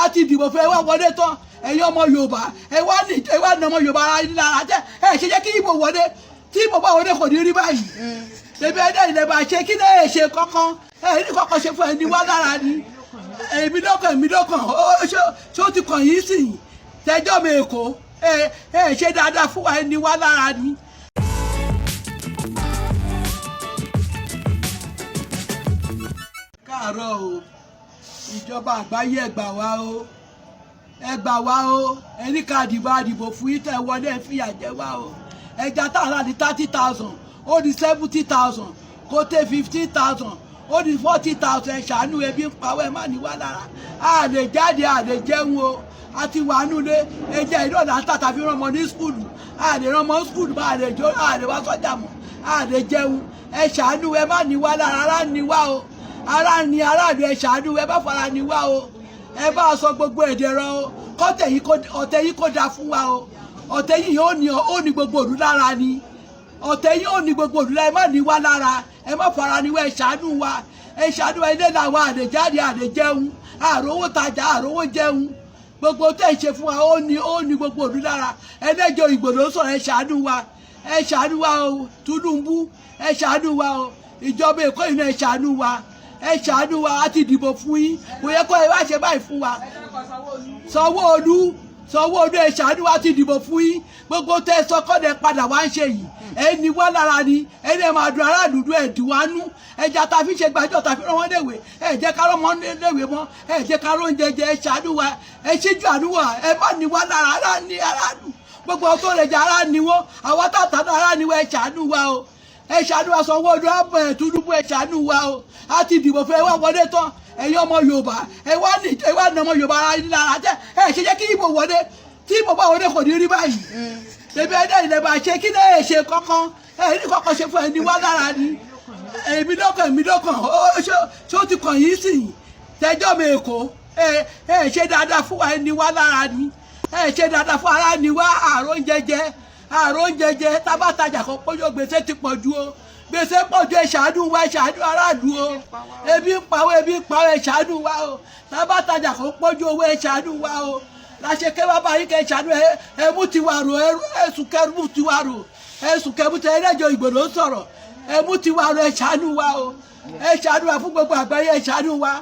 àti Dibo fẹ́ wá wọlé tán ẹ̀yin ọmọ Yorùbá ẹ wá ní ọmọ Yorùbá ara yín lára jẹ́ ẹ ṣe jẹ́ kí Ìgbò wọlé tí Ìgbò bá wọlé kò ní rí báyìí ṣèbí ẹ̀dá ilẹ̀ bá ṣe kí lè ṣe kankan ẹ̀ ní kankan ṣe fún ẹni wá lára ni èmi lọ́kàn ó ti kàn yín sí tẹjọ́ mi Èkó ẹ ṣe dáadáa fún wa ẹni wá lára ni. káàárọ̀ o ìjọba àgbáyé ẹ gbà wá o ẹni ká dìbò fún yín tẹ wọlé ẹ fìyà jẹ wá o ẹja tààrà ní 30,000 ó di 70,000 kó tẹ 15,000 ó di 40,000 ẹ ṣàánú ebi ń pawọ́ ẹ má ní wá lára a lè jáde a lè jẹun o a ti wà nulẹ̀ ẹjẹ ìdọ̀là tàtà fi rán ọmọ ní skúlù a lè rán ọmọ skúlù bá a lè jó a lè wá sọ́jà mọ́ a lè jẹun ẹ ṣàánú ẹ má ní wá lára ara ní wá o ara ní aráàlú ẹ ṣàánú ẹ bá fara ní wá o ẹ bá sọ gbogbo èdè rọ o ọ̀tẹ̀ yìí kò dáa fún wa o ọ̀tẹ̀ yìí ó ní gbogbo òlú lára ni ọ̀tẹ̀ yìí ó ní gbogbo òlú lára ẹ má ní wá lára ẹ má fara ní wá ẹ ṣàánú wa ilé làwọn àdèjáde àdèjẹun àròwó tajà àròwó jẹun gbogbo tẹ̀ ṣe fún wa ó ní gbogbo òlú lára ẹlẹ́jọ́ Ìgbò ló sọ̀rọ̀ ẹ ṣàánú wa o Tinubu ẹ ṣàánú wa o ìjọba Èkó yìí náà ẹ ṣàánú wa a ti dìbò fún yín kò yẹ kó ẹ wá ṣe báyìí fún wa Sanwó-Olú ẹ ṣàánú wa ti dìbò fún yín gbogbo tẹ sọkọdẹ padà wá ń ṣe yìí ẹni wá lára ni ẹni ẹ máa dùn aráàlú ẹdùn wá nú ẹja ta fi ṣe gbàjọ ta fi rán wọn léwe ẹ jẹ́ ká rán wọn léwe mọ́ ẹ jẹ́ ká rán jẹjẹ ẹ ṣàánú wa ẹ ṣíjú àánú wa ẹ má ní wá lára ara ní aráàlú gbogbo ọtọ rẹ jẹ ara ní wọn àwọn tàtàdà ara ní wa ẹ ṣàánú wa o ẹ ṣàánú wa Sanwó-Olú àbọ̀ ẹ̀ Tinubu ẹ ṣàánú wa o a ti dìbò fẹ́ wá wọlé tán ẹ̀yin ọmọ Yorùbá ẹ wá ní ọmọ Yorùbá ara yín lára jẹ́ ẹ ṣe jẹ́ kí Ìgbò wọlé tí Ìgbò bá wọlé kò ní rí báyìí ṣèbí ẹ̀dá ilẹ̀ bá ṣe kí lè ṣe kankan ẹ ní kankan ṣe fún ẹni wá lára ni èmi lọ́kàn ó ti kàn yín sí tẹjọ́ mi Èkó ẹ ṣe dáadáa fún wa ẹni wá lára ni ẹ ṣe dáadáa fún ara ni wá àrùn jẹjẹ tábàtajà kan pọ́jọ́ gbèsè ti pọ̀ ju o gbèsè pọ̀ ju ẹ ṣàánú wa ẹ ṣàánú aráàlú o ebi ń pawọ́ ẹ ṣàánú wa o tábàtajà kan pọ́jọ́ owó ẹ ṣàánú wa o láṣẹ kẹ́ bàbá yín kẹ́ ṣàánú ẹ mú tiwa rò ẹ̀sùn kẹ́rù tiwa rò ẹ̀sùn kẹ́rù tẹ ẹlẹ́jọ́ Ìgbò ló sọ̀rọ̀ ẹ mú tiwa rò ẹ ṣàánú wa o ẹ ṣàánú wa fún gbogbo àgbáyé ẹ ṣàánú wa.